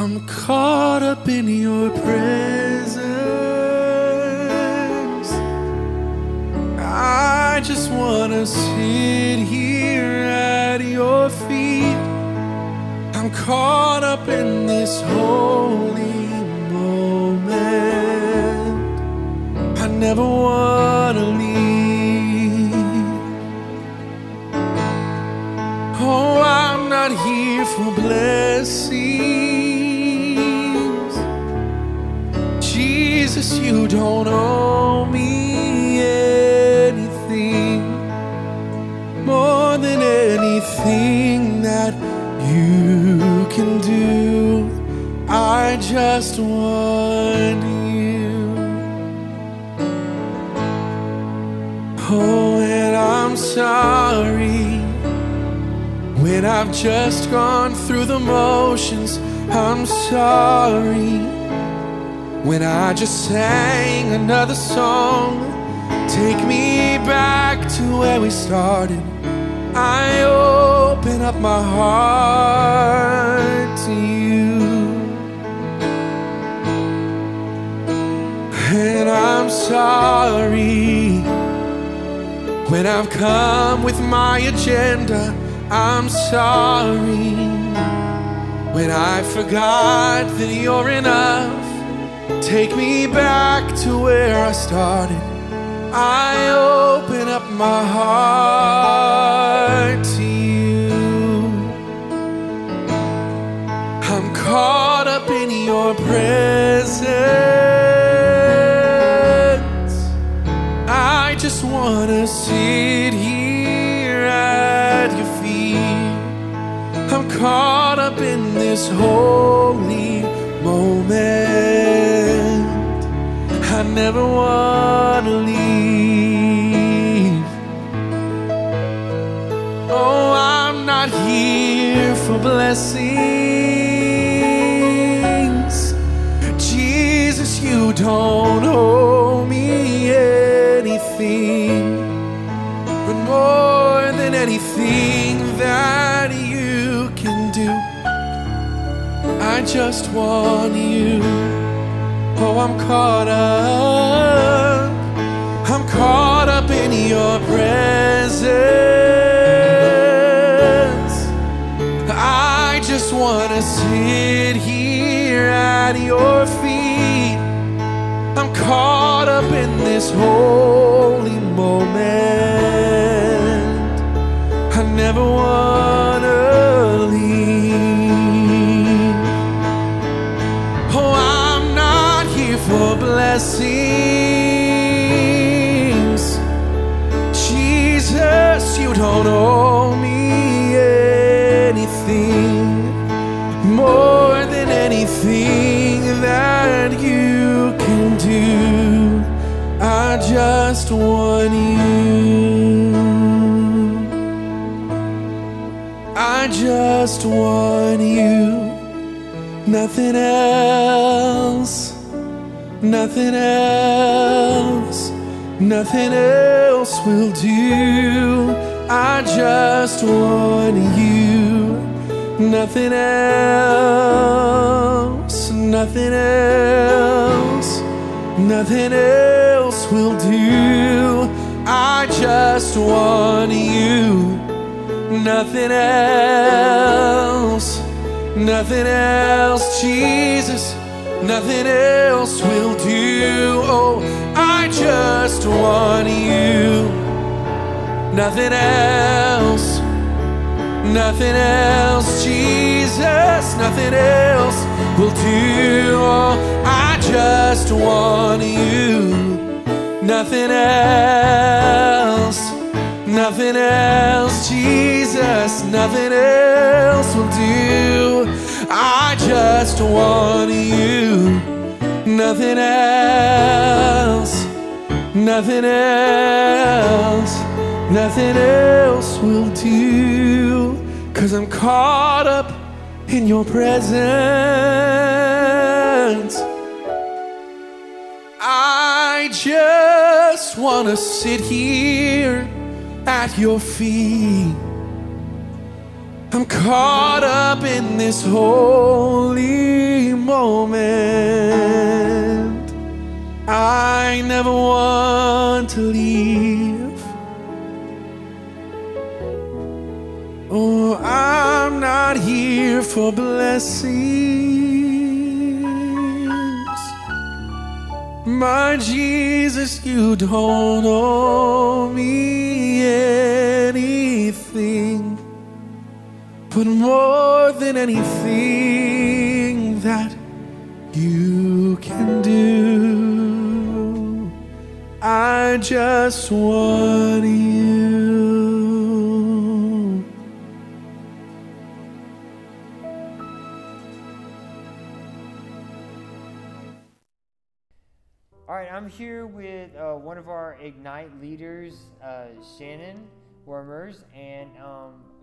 I'm caught up in your presence. I just wanna sit here at your feet. I'm caught up in this holy moment. I never wanna leave. Oh, I'm not here for blessings. Jesus, you don't owe me anything more than anything that you can do. I just want you. Oh, and I'm sorry when I've just gone through the motions. I'm sorry when I just sang another song. Take me back to where we started. I open up my heart to you. And I'm sorry when I've come with my agenda. I'm sorry when I forgot that you're enough. Take me back to where I started. I open up my heart to you. I'm caught up in your presence. I just wanna sit here at your feet. I'm caught up in this holy moment. I never wanna leave. Oh, I'm not here for blessings. Jesus, you don't owe me anything, but more than anything that you can do, I just want you. Oh, I'm caught up in your presence. I just wanna sit here at your feet. I'm caught up in this holy moment. I never wanna leave. Oh, I'm not here for blessings. Jesus, you don't owe me anything more than anything that you can do. I just want you. I just want you. Nothing else. Nothing else. Nothing else will do. I just want you. Nothing else. Nothing else. Nothing else will do. I just want you. Nothing else. Nothing else, Jesus. Nothing else will do. Oh, I just want you. Nothing else. Nothing else, Jesus. Nothing else will do. Oh, I just want you. Nothing else. Nothing else, Jesus. Nothing else will do. I just want you. Nothing else. Nothing else. Nothing else will do. 'Cause I'm caught up in your presence. I just wanna sit here at your feet. I'm caught up in this holy for blessings. My Jesus, you don't owe me anything, but more than anything that you can do, I just want you. All right, I'm here with one of our Ignite leaders, Shannon Wormers, and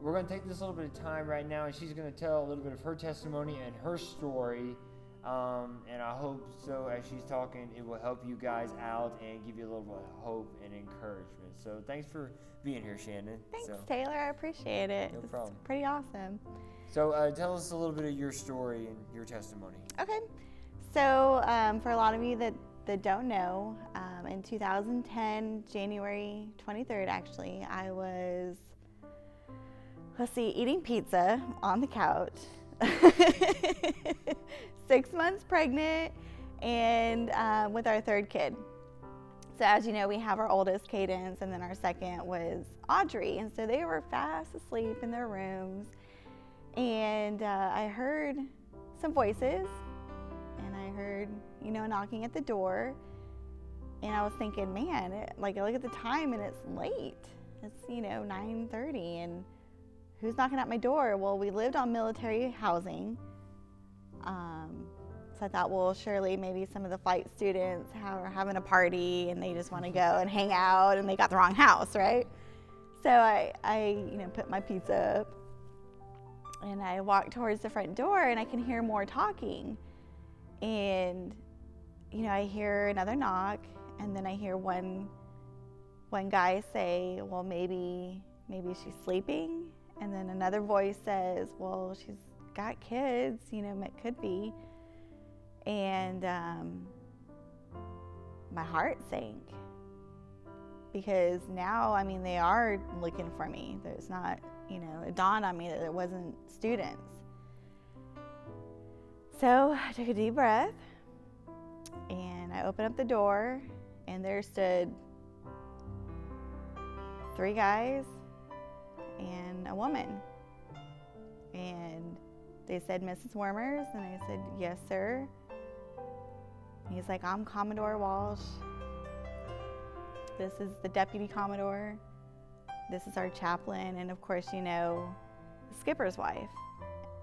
we're going to take this little bit of time right now, and she's going to tell a little bit of her testimony and her story, and I hope so as she's talking, it will help you guys out and give you a little bit of hope and encouragement. So thanks for being here, Shannon. Thanks, Taylor. I appreciate it. No problem. It's pretty awesome. So tell us a little bit of your story and your testimony. Okay. So for a lot of you that don't know, in 2010, January 23rd, actually, I was, eating pizza on the couch, 6 months pregnant, and with our third kid. So as you know, we have our oldest, Cadence, and then our second was Audrey. And so they were fast asleep in their rooms. And I heard some voices, and I heard, knocking at the door. And I was thinking, man, I look at the time and it's late. It's, 9:30, and who's knocking at my door? Well, we lived on military housing. So I thought, well, surely maybe some of the flight students are having a party and they just want to go and hang out and they got the wrong house, right? So I put my pizza up and I walk towards the front door and I can hear more talking. And, I hear another knock, and then I hear one guy say, well, maybe she's sleeping. And then another voice says, well, she's got kids, it could be. And my heart sank, because now, they are looking for me. There's not, it dawned on me that there wasn't students. So I took a deep breath, and I opened up the door, and there stood 3 guys and a woman. And they said, Mrs. Wormers, and I said, yes, sir. And he's like, I'm Commodore Walsh. This is the Deputy Commodore. This is our chaplain, and of course, the skipper's wife.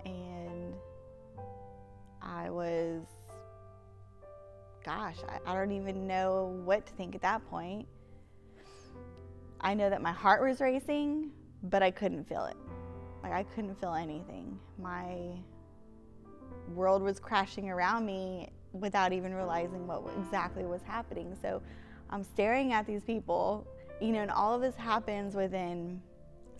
And I was, I don't even know what to think at that point. I know that my heart was racing, but I couldn't feel it. I couldn't feel anything. My world was crashing around me without even realizing what exactly was happening. So I'm staring at these people, and all of this happens within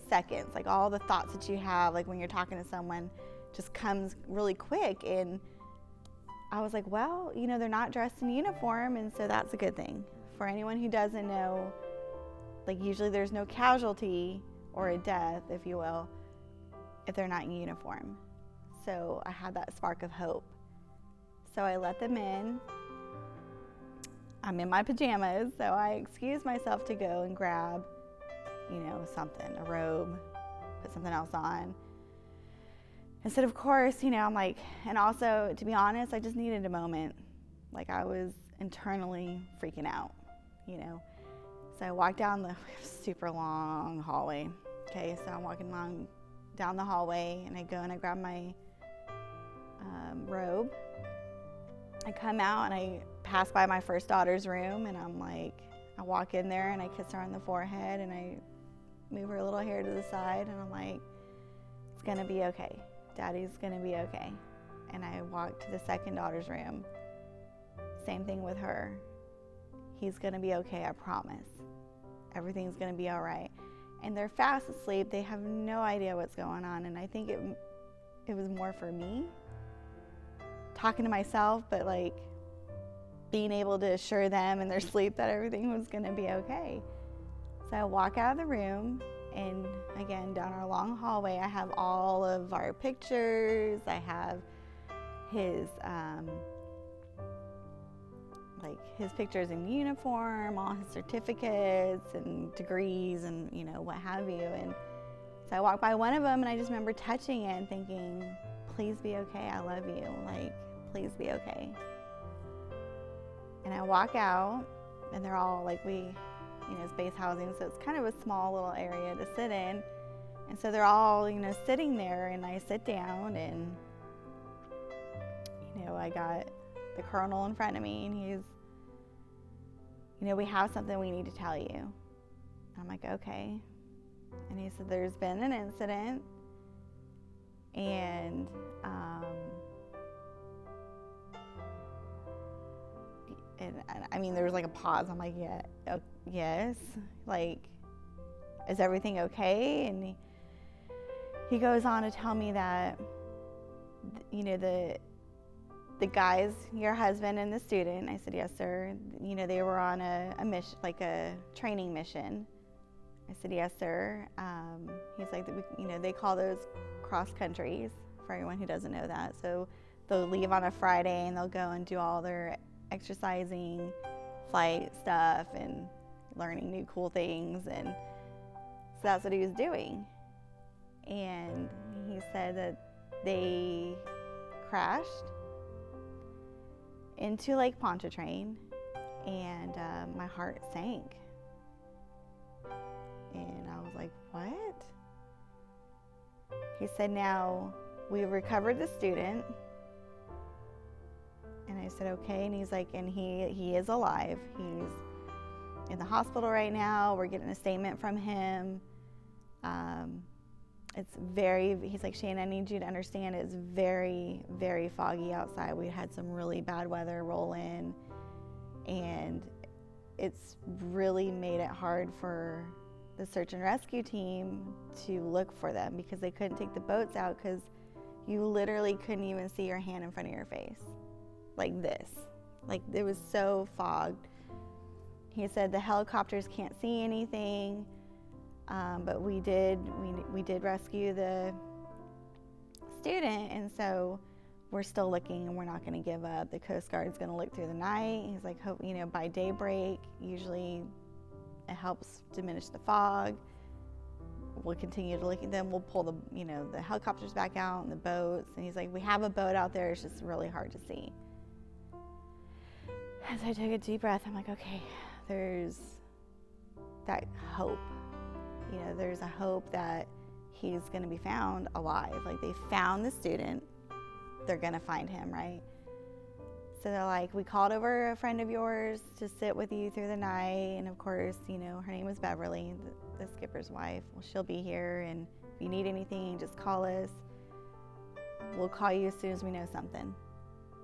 seconds. All the thoughts that you have, when you're talking to someone, just comes really quick. And I was like, well, they're not dressed in uniform, and so that's a good thing. For anyone who doesn't know, usually there's no casualty or a death, if you will, if they're not in uniform. So I had that spark of hope. So I let them in. I'm in my pajamas, so I excused myself to go and grab, something, a robe, put something else on. And so, of course, I'm like, and also, to be honest, I just needed a moment. I was internally freaking out, So I walked down the super long hallway. Okay, so I'm walking down the hallway, and I go and I grab my robe. I come out and I pass by my first daughter's room, and I'm like, I walk in there and I kiss her on the forehead and I move her little hair to the side, and I'm like, it's gonna be okay. Daddy's gonna be okay. And I walk to the second daughter's room. Same thing with her. He's gonna be okay, I promise. Everything's gonna be all right. And they're fast asleep. They have no idea what's going on. And I think it was more for me, talking to myself, but being able to assure them in their sleep that everything was gonna be okay. So I walk out of the room, And again, down our long hallway, I have all of our pictures. I have his his pictures in uniform, all his certificates and degrees and, you know, what have you. And so I walked by one of them and I just remember touching it and thinking, please be okay. I love you. Like, please be okay. And I walk out and they're all like, it's base housing, so it's kind of a small little area to sit in. And so they're all, sitting there, and I sit down and, I got the colonel in front of me, and he's, we have something we need to tell you. I'm like, okay. And he said, there's been an incident, and I mean, there was like a pause. I'm like, yeah, yes. Like, is everything okay? And he goes on to tell me that, the guys, your husband and the student, I said, yes, sir. They were on a mission, like a training mission. I said, yes, sir. He's like, they call those cross countries, for everyone who doesn't know that. So they'll leave on a Friday and they'll go and do all their exercising, flight stuff, and learning new cool things. And so that's what he was doing. And he said that they crashed into Lake Pontchartrain, and my heart sank. And I was like, what? He said, now we recovered the student. And I said, okay. And he's like, and he is alive. He's in the hospital right now. We're getting a statement from him. He's like, Shane, I need you to understand it's very, very foggy outside. We had some really bad weather roll in, and it's really made it hard for the search and rescue team to look for them, because they couldn't take the boats out because you literally couldn't even see your hand in front of your face. Like this. Like, it was so fogged. He said the helicopters can't see anything, but we did rescue the student, and so we're still looking, and we're not going to give up. The Coast Guard's going to look through the night. He's like, hope, by daybreak, usually it helps diminish the fog. We'll continue to look at them. We'll pull the helicopters back out and the boats. And he's like, we have a boat out there. It's just really hard to see. As I took a deep breath, I'm like, okay, there's that hope. There's a hope that he's going to be found alive. Like, they found the student. They're going to find him, right? So they're like, we called over a friend of yours to sit with you through the night. And of course, her name was Beverly, the skipper's wife. Well, she'll be here, and if you need anything, just call us. We'll call you as soon as we know something.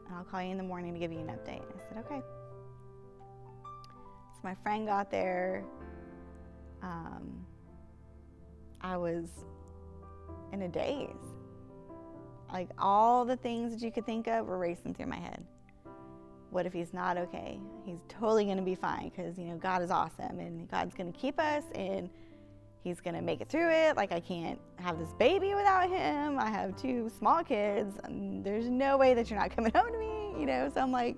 And I'll call you in the morning to give you an update. I said, okay. So my friend got there. I was in a daze. Like, all the things that you could think of were racing through my head. What if he's not okay? He's totally going to be fine, because, God is awesome, and God's going to keep us, and he's going to make it through it. Like, I can't have this baby without him. I have 2 small kids, and there's no way that you're not coming home to me, So I'm like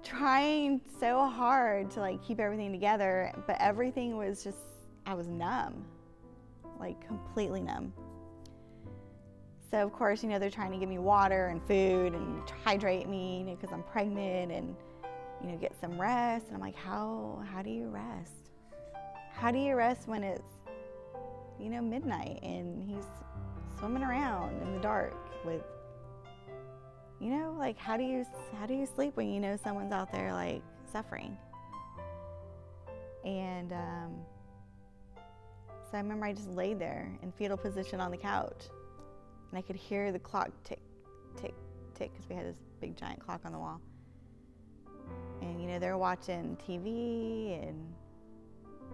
trying so hard to like keep everything together, but everything was just, I was numb, like completely numb. So of course, they're trying to give me water and food and hydrate me, because I'm pregnant, and, get some rest. And I'm like, how do you rest? How do you rest when it's, midnight and he's swimming around in the dark with, like, how do you sleep when someone's out there like suffering? And so I remember I just laid there in fetal position on the couch. And I could hear the clock tick, tick, tick, because we had this big giant clock on the wall. And, they're watching TV, and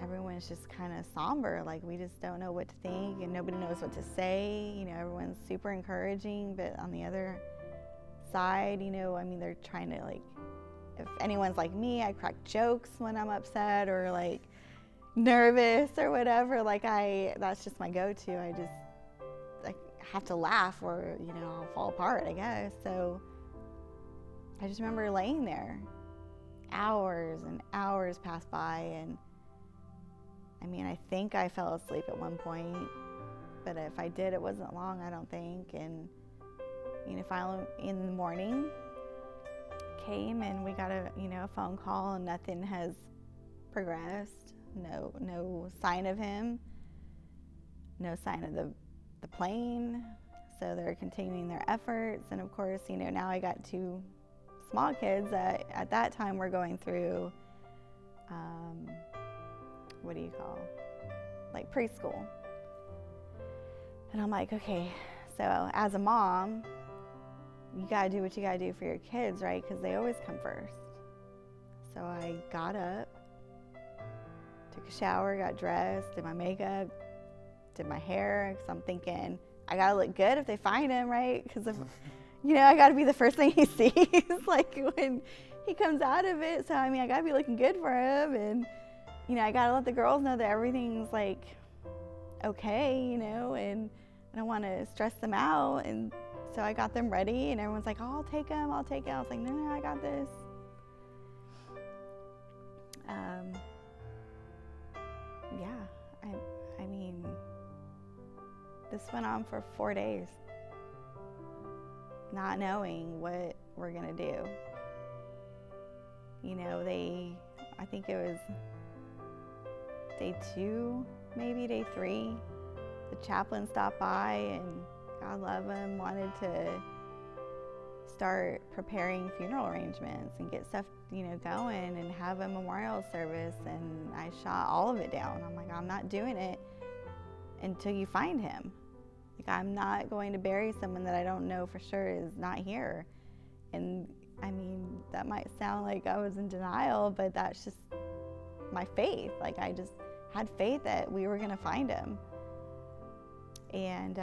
everyone's just kind of somber. Like, we just don't know what to think, and nobody knows what to say. Everyone's super encouraging, but on the other side, they're trying to, like, if anyone's like me, I crack jokes when I'm upset, or like, nervous or whatever, that's just my go-to. I have to laugh or, I'll fall apart, I guess. So I just remember laying there. Hours and hours passed by, and I think I fell asleep at one point, but if I did, it wasn't long, I don't think. And finally in the morning came, and we got a phone call, and nothing has progressed. No sign of him, no sign of the plane. So they're continuing their efforts, and of course, now I got 2 small kids that at that time were going through, what do you call, preschool. And I'm like, okay, so as a mom, you gotta do what you gotta do for your kids, right? Because they always come first. So I got up, took a shower, got dressed, did my makeup, did my hair, because I'm thinking, I gotta look good if they find him, right? Because if I got to be the first thing he sees, when he comes out of it. So, I got to be looking good for him. And, I got to let the girls know that everything's, okay, and I don't want to stress them out. And so I got them ready, and everyone's like, oh, I'll take him. I was like, no, I got this. This went on for 4 days. Not knowing what we're gonna do. I think it was day 2, maybe day 3, the chaplain stopped by, and God love him, wanted to start preparing funeral arrangements and get stuff, going and have a memorial service, and I shot all of it down. I'm like, I'm not doing it until you find him. I'm not going to bury someone that I don't know for sure is not here. And that might sound like I was in denial, but that's just my faith. I just had faith that we were going to find him. And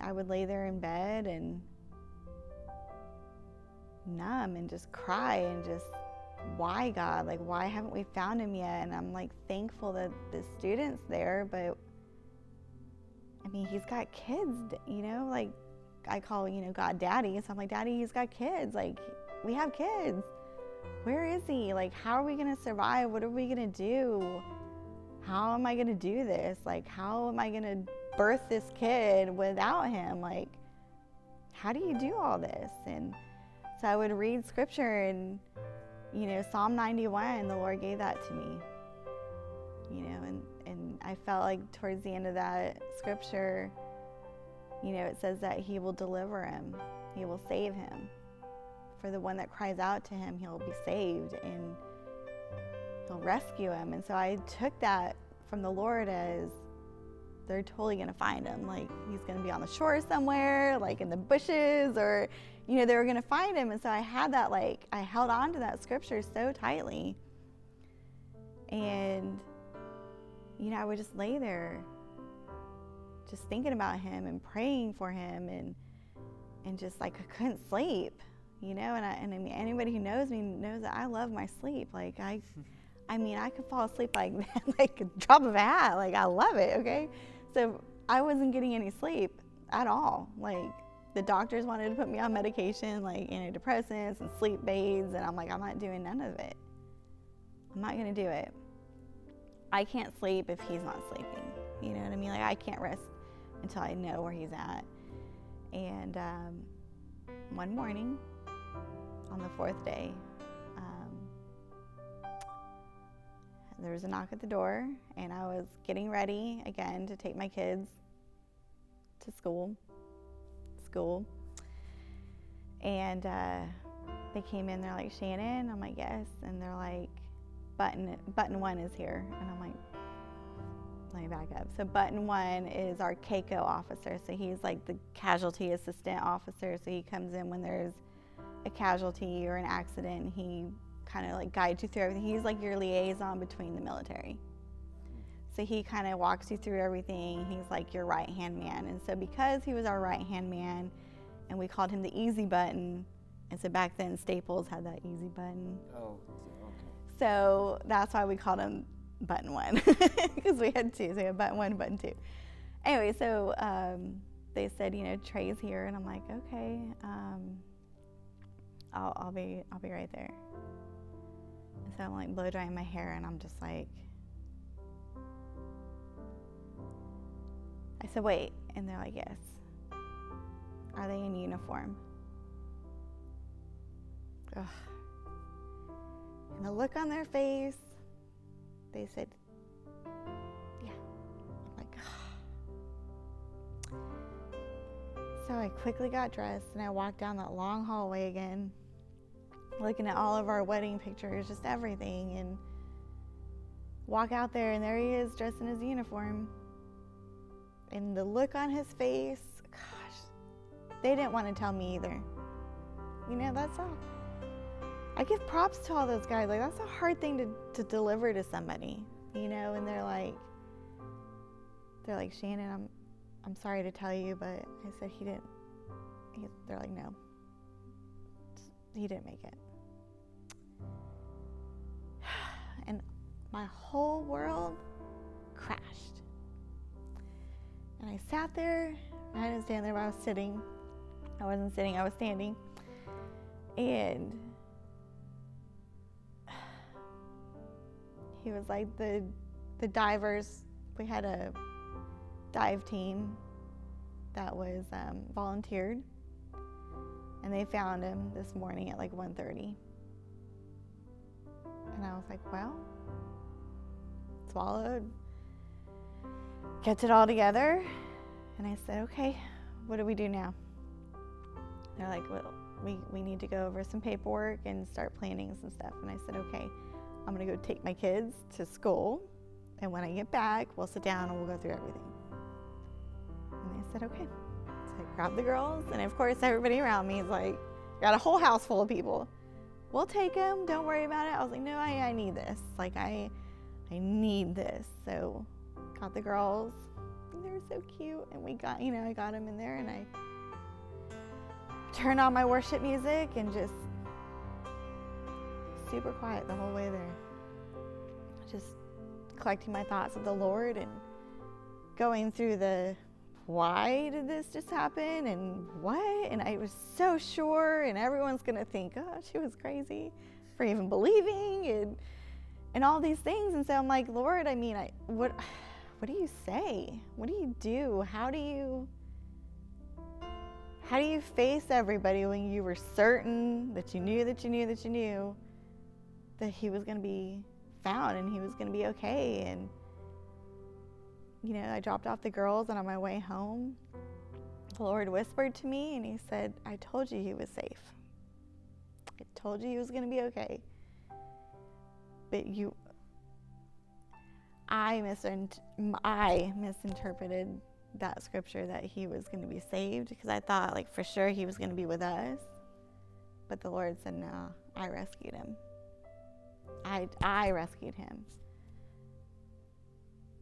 I would lay there in bed and numb and just cry and just, why, God? Why haven't we found him yet? And I'm thankful that the student's there, but he's got kids, I call, God Daddy. So I'm like, Daddy, he's got kids. We have kids. Where is he? How are we going to survive? What are we going to do? How am I going to do this? How am I going to birth this kid without him? How do you do all this? And so I would read scripture, and, Psalm 91, the Lord gave that to me, and I felt towards the end of that scripture, it says that he will deliver him. He will save him. For the one that cries out to him, he'll be saved, and he'll rescue him. And so I took that from the Lord as they're totally going to find him. He's going to be on the shore somewhere, in the bushes, or, they were going to find him. And so I had that, I held on to that scripture so tightly. And, I would just lay there just thinking about him and praying for him, and just I couldn't sleep, and anybody who knows me knows that I love my sleep. I could fall asleep like a drop of a hat. I love it, okay? So I wasn't getting any sleep at all. The doctors wanted to put me on medication, antidepressants and sleep aids, and I'm I'm not doing none of it. I'm not gonna do it. I can't sleep if he's not sleeping. You know what I mean? I can't rest until I know where he's at. And one morning, on the 4th day, there was a knock at the door, and I was getting ready again to take my kids to school. And they came in, they're like, Shannon? I'm like, yes. And they're like, Button 1 is here. And I'm like, let me back up. So Button 1 is our CACO officer. So he's the casualty assistant officer. So he comes in when there's a casualty or an accident. He kind of guides you through everything. He's your liaison between the military. So he kind of walks you through everything. He's your right-hand man. And so because he was our right-hand man, and we called him the Easy Button, and so back then Staples had that Easy Button. Oh, okay. So that's why we called him button one because we had two. So we had button one, button two. Anyway, so they said, Trey's here, and I'm like, okay, I'll be right there. So I'm like blow drying my hair, and I'm just like, I said, wait, and they're like, yes. Are they in uniform? Ugh. And the look on their face, they said, yeah. I'm like, ugh. So I quickly got dressed, and I walked down that long hallway again, looking at all of our wedding pictures, just everything, and walk out there, and there he is dressed in his uniform. And the look on his face, gosh, they didn't want to tell me either. That's all. I give props to all those guys. Like, that's a hard thing to deliver to somebody, and they're like, Shannon, I'm sorry to tell you, but I said they're like, no, he didn't make it. And my whole world crashed. And I sat there. I didn't stand there, but I was sitting. I wasn't sitting, I was standing. And he was like, the divers, we had a dive team that was volunteered. And they found him this morning at like 1:30. And I was like, well, swallowed, kept it all together. And I said, okay, what do we do now? They're like, well, we need to go over some paperwork and start planning some stuff. And I said, okay, I'm gonna go take my kids to school. And when I get back, we'll sit down and we'll go through everything. And they said, okay. So I grabbed the girls, and of course everybody around me is like, got a whole house full of people. We'll take them, don't worry about it. I was like, no, I need this. Like, I need this. So got the girls, and they were so cute. And we got, I got them in there, and I turned on my worship music and just super quiet the whole way there. Just collecting my thoughts of the Lord and going through the why did this just happen and what? And I was so sure, and everyone's gonna think, oh, she was crazy for even believing and all these things. And so I'm like, Lord, what do you say? What do you do? How do you face everybody when you were certain that you knew that he was gonna be found and he was gonna be okay? And I dropped off the girls, and on my way home, the Lord whispered to me, and he said, I told you he was safe. I told you he was going to be okay. But I misinterpreted that scripture that he was going to be saved, because I thought, like, for sure he was going to be with us. But the Lord said, no, I rescued him. I rescued him.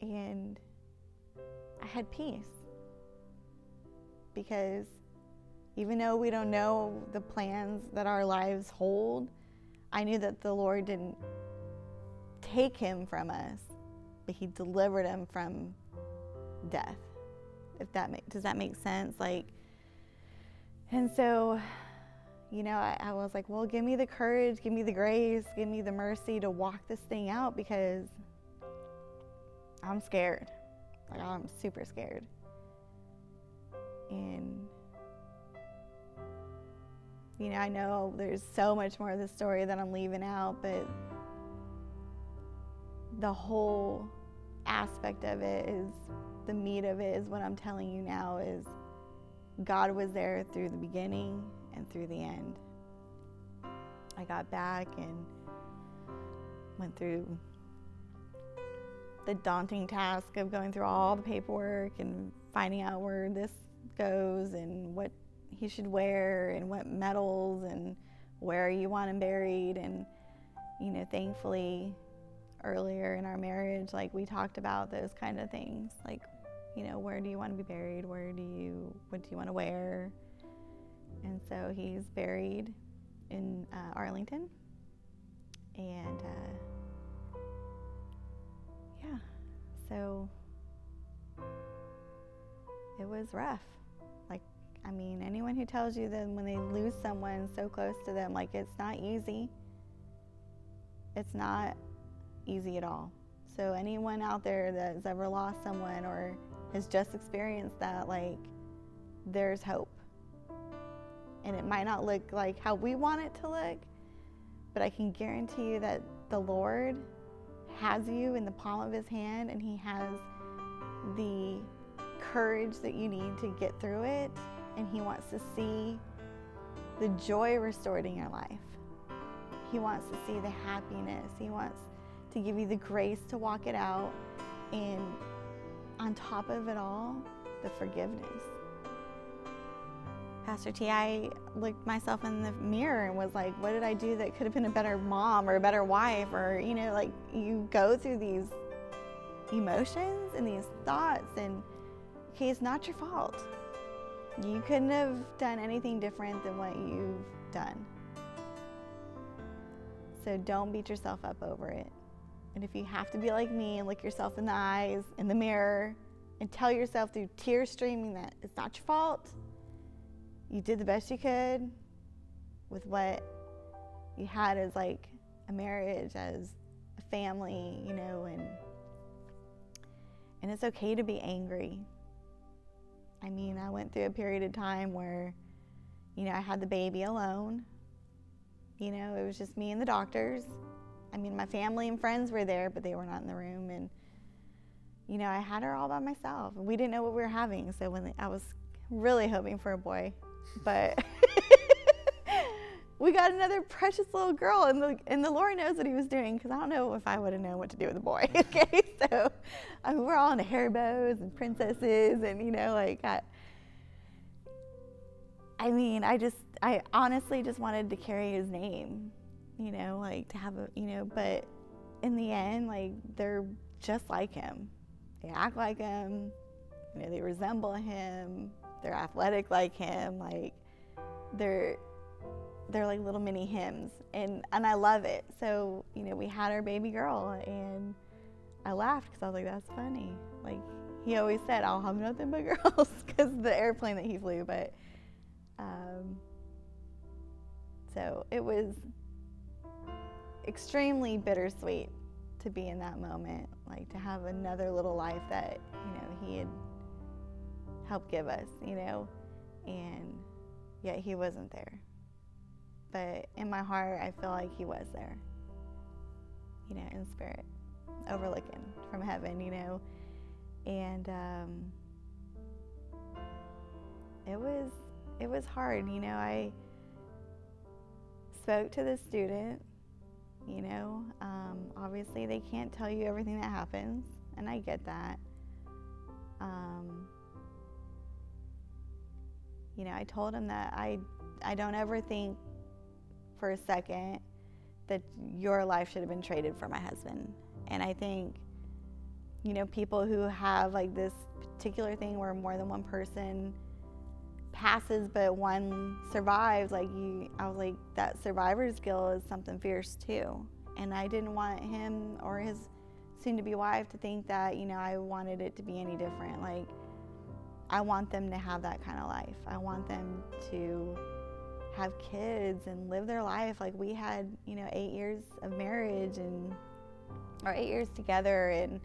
And I had peace, because even though we don't know the plans that our lives hold, I knew that the Lord didn't take him from us, but he delivered him from death. Does that make sense? And so, I was like, well, give me the courage, give me the grace, give me the mercy to walk this thing out, because I'm scared. I'm super scared. And, I know there's so much more of the story that I'm leaving out, but the whole aspect of it is, the meat of it is what I'm telling you now, is God was there through the beginning and through the end. I got back and went through the daunting task of going through all the paperwork and finding out where this goes and what he should wear and what medals and where you want him buried. And, thankfully, earlier in our marriage, we talked about those kind of things. Where do you want to be buried? What do you want to wear? And so he's buried in Arlington. And yeah, so it was rough. Like, I mean, anyone who tells you that when they lose someone so close to them, like, it's not easy. It's not easy at all. So anyone out there that's ever lost someone or has just experienced that, like, there's hope. And it might not look like how we want it to look, but I can guarantee you that the Lord has you in the palm of his hand, and he has the courage that you need to get through it, and he wants to see the joy restored in your life. He wants to see the happiness. He wants to give you the grace to walk it out, and on top of it all, the forgiveness. Pastor T, I looked myself in the mirror and was like, what did I do that could have been a better mom or a better wife? Or, you know, like, you go through these emotions and these thoughts, and okay, it's not your fault. You couldn't have done anything different than what you've done. So don't beat yourself up over it. And if you have to be like me and look yourself in the eyes, in the mirror, and tell yourself through tears streaming that it's not your fault, you did the best you could with what you had as like a marriage, as a family, you know, and it's okay to be angry. I mean, I went through a period of time where, you know, I had the baby alone. You know, it was just me and the doctors. I mean, my family and friends were there, but they were not in the room. And, you know, I had her all by myself. We didn't know what we were having. So I was really hoping for a boy, but we got another precious little girl, and the Lord knows what he was doing, because I don't know if I would have known what to do with a boy. Okay, so we're all into hair bows and princesses, and, you know, like, I honestly just wanted to carry his name, you know, like, to have a, you know, but in the end, like, they're just like him. They act like him, you know, they resemble him, they're athletic like him, like, they're like little mini hymns, and I love it. So, you know, we had our baby girl, and I laughed because I was like, that's funny. Like, he always said, I'll have nothing but girls, because the airplane that he flew, but so it was extremely bittersweet to be in that moment, like, to have another little life that, you know, he had helped give us, you know, and yet he wasn't there. But in my heart, I feel like he was there, you know, in spirit, overlooking from heaven, you know. And it was hard, you know. I spoke to the student, you know. Obviously, they can't tell you everything that happens, and I get that. You know, I told him that I don't ever think for a second that your life should have been traded for my husband. And I think, you know, people who have like this particular thing where more than one person passes but one survives, like, I was like, that survivor's guilt is something fierce too. And I didn't want him or his soon-to-be wife to think that, you know, I wanted it to be any different. Like, I want them to have that kind of life. I want them to have kids and live their life. Like, we had, you know, 8 years of marriage, or 8 years together, and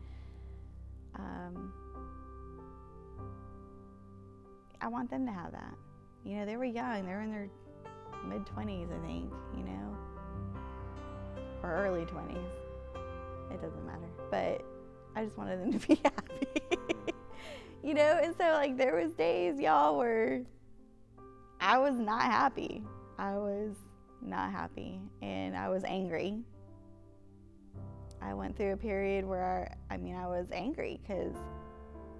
I want them to have that. You know, they were young. They were in their mid-20s, I think, you know, or early 20s. It doesn't matter. But I just wanted them to be happy. You know, and so, like, there was days, y'all, where I was not happy. I was not happy, and I was angry. I went through a period where, I was angry, because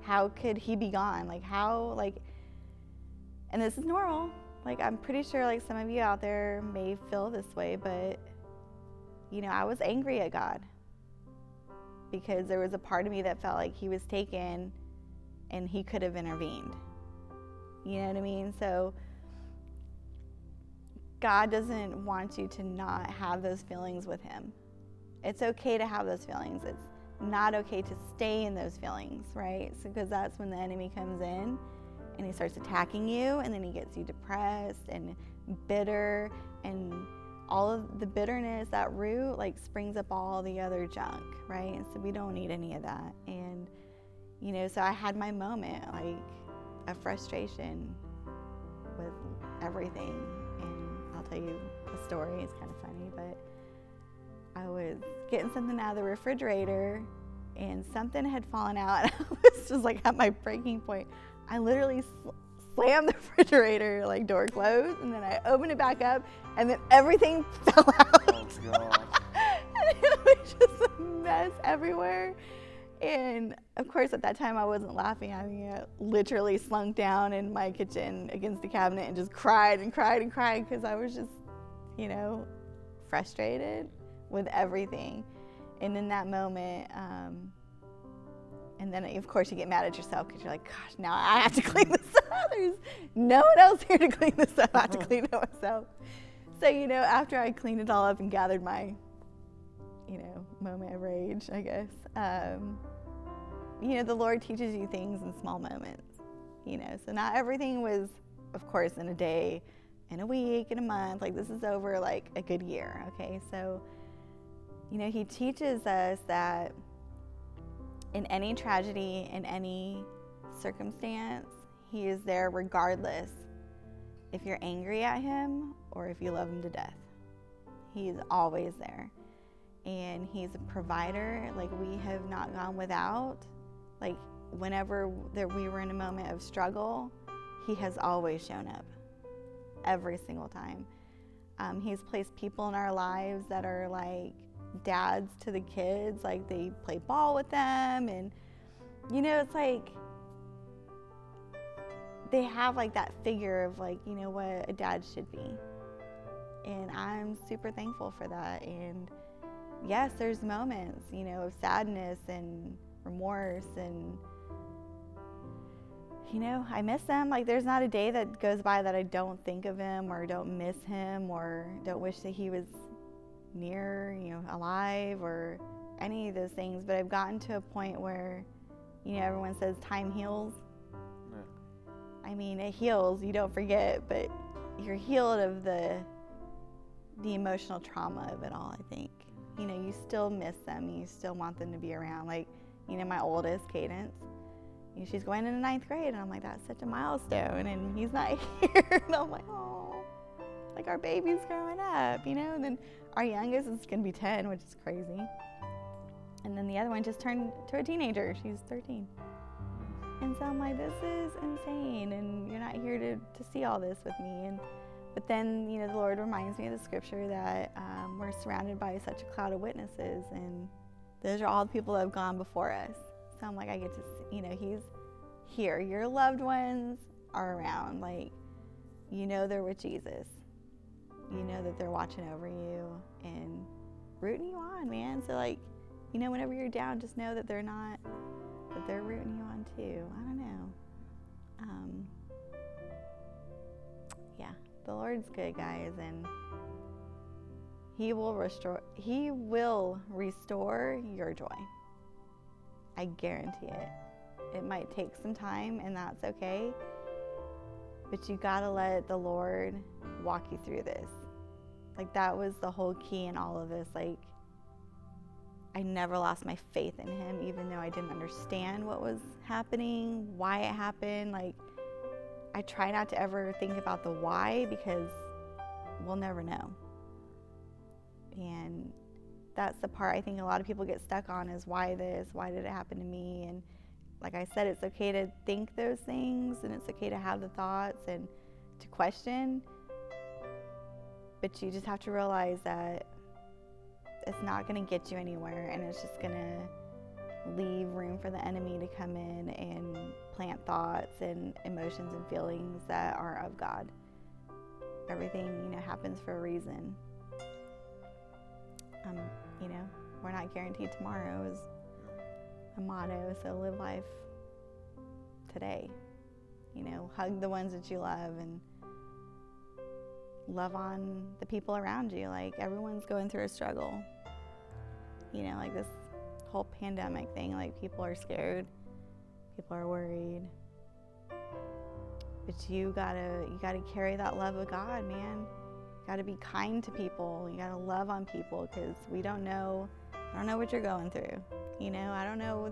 how could he be gone? Like, how, like, and this is normal. Like, I'm pretty sure, like, some of you out there may feel this way, but, you know, I was angry at God, because there was a part of me that felt like he was taken and he could have intervened. You know what I mean? So God doesn't want you to not have those feelings with him. It's okay to have those feelings. not okay to stay in those feelings, right? So, because that's when the enemy comes in and he starts attacking you, and then he gets you depressed and bitter, and all of the bitterness, that root, like, springs up all the other junk, right? And so we don't need any of that. And, you know, so I had my moment, like, of frustration with everything. And I'll tell you a story, it's kind of funny, but I was getting something out of the refrigerator and something had fallen out. I was just like at my breaking point. I literally slammed the refrigerator, like, door closed, and then I opened it back up, and then everything fell out. Oh, God. And it was just a mess everywhere. And of course, at that time, I wasn't laughing. I mean, I literally slunk down in my kitchen against the cabinet and just cried and cried and cried because I was just, you know, frustrated with everything. And in that moment, and then, of course, you get mad at yourself because you're like, gosh, now I have to clean this up. There's no one else here to clean this up. I have to clean it myself. So, you know, after I cleaned it all up and gathered my, you know, moment of rage, I guess, you know, the Lord teaches you things in small moments, you know. So not everything was, of course, in a day, in a week, in a month. Like, this is over, like, a good year, okay? So, you know, he teaches us that in any tragedy, in any circumstance, he is there regardless if you're angry at him or if you love him to death. He is always there. And he's a provider. Like, we have not gone without. Like, whenever we were in a moment of struggle, he has always shown up. Every single time. He's placed people in our lives that are like dads to the kids. Like, they play ball with them. And, you know, it's like they have like that figure of, like, you know, what a dad should be. And I'm super thankful for that. And yes, there's moments, you know, of sadness and remorse, and, you know, I miss him. Like, there's not a day that goes by that I don't think of him or don't miss him or don't wish that he was near, you know, alive or any of those things. But I've gotten to a point where, you know, everyone says time heals. I mean, it heals, you don't forget, but you're healed of the emotional trauma of it all, I think. You know, you still miss them, you still want them to be around. Like, you know, my oldest, Cadence, you know, she's going into 9th grade, and I'm like, that's such a milestone, and he's not here. And I'm like, oh, like, our baby's growing up, you know? And then our youngest is gonna be 10, which is crazy. And then the other one just turned to a teenager, she's 13. And so I'm like, this is insane, and you're not here to see all this with me. But then, you know, the Lord reminds me of the scripture that we're surrounded by such a cloud of witnesses, and those are all the people that have gone before us. So I'm like, I get to see, you know, he's here. Your loved ones are around. Like, you know, they're with Jesus. You know that they're watching over you and rooting you on, man. So, like, you know, whenever you're down, just know that they're rooting you on too. I don't know. Yeah, the Lord's good, guys, and He will restore your joy. I guarantee it. It might take some time, and that's okay. But you gotta let the Lord walk you through this. Like, that was the whole key in all of this. Like, I never lost my faith in Him, even though I didn't understand what was happening, why it happened. Like, I try not to ever think about the why, because we'll never know. And that's the part I think a lot of people get stuck on, is why this? Why did it happen to me? And like I said, it's okay to think those things, and it's okay to have the thoughts and to question. But you just have to realize that it's not going to get you anywhere, and it's just going to leave room for the enemy to come in and plant thoughts and emotions and feelings that aren't of God. Everything, you know, happens for a reason. You know, we're not guaranteed tomorrow is a motto, so live life today. You know, hug the ones that you love and love on the people around you. Like, everyone's going through a struggle. You know, like, this whole pandemic thing. Like, people are scared, people are worried. But you gotta carry that love of God, man. You gotta be kind to people. You gotta love on people, because I don't know what you're going through. You know, I don't know,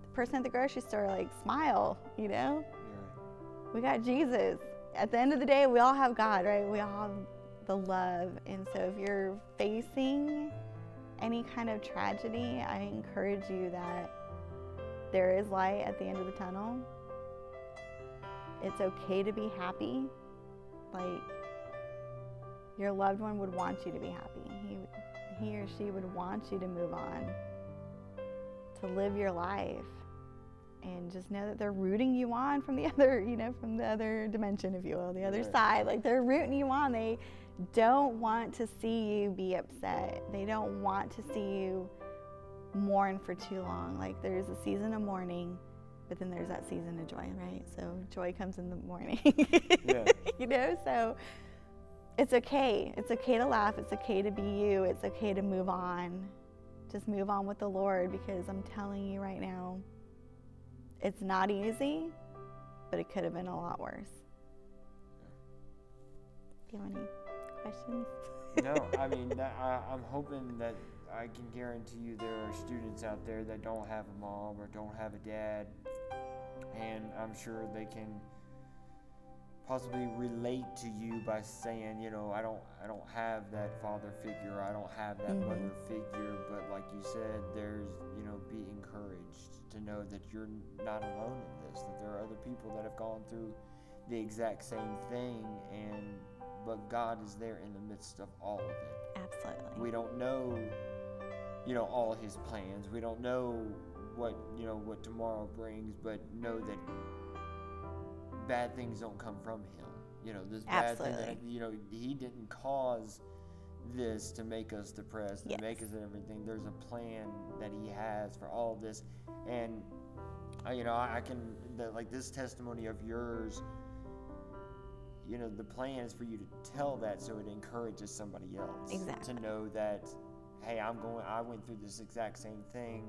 the person at the grocery store, like, smile, you know? Yeah. We got Jesus. At the end of the day, we all have God, right? We all have the love. And so if you're facing any kind of tragedy, I encourage you that there is light at the end of the tunnel. It's okay to be happy. Like, your loved one would want you to be happy. He or she would want you to move on, to live your life, and just know that they're rooting you on from the other, from the other dimension, if you will, the other side. Like, they're rooting you on. They don't want to see you be upset. They don't want to see you mourn for too long. Like, there's a season of mourning, but then there's that season of joy, right? So joy comes in the morning. Yeah. So it's okay. It's okay to laugh. It's okay to be you. It's okay to move on. Just move on with the Lord, because I'm telling you right now, it's not easy, but it could have been a lot worse. Do you have any questions? No, I mean, I'm hoping that I can guarantee you there are students out there that don't have a mom or don't have a dad, and I'm sure they can possibly relate to you by saying, I don't have that father figure, I don't have that mother figure, but like you said, there's, be encouraged to know that you're not alone in this, that there are other people that have gone through the exact same thing, but God is there in the midst of all of it. Absolutely. We don't know, all his plans. We don't know what tomorrow brings, but know that bad things don't come from him. This bad thing that, he didn't cause this to make us depressed, to make us everything. There's a plan that he has for all of this. And, I can, this testimony of yours, the plan is for you to tell that so it encourages somebody else. Exactly. To know that, hey, I went through this exact same thing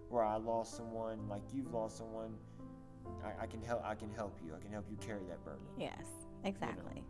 where I lost someone, like you've lost someone. I can help you. I can help you carry that burden. Yes, exactly.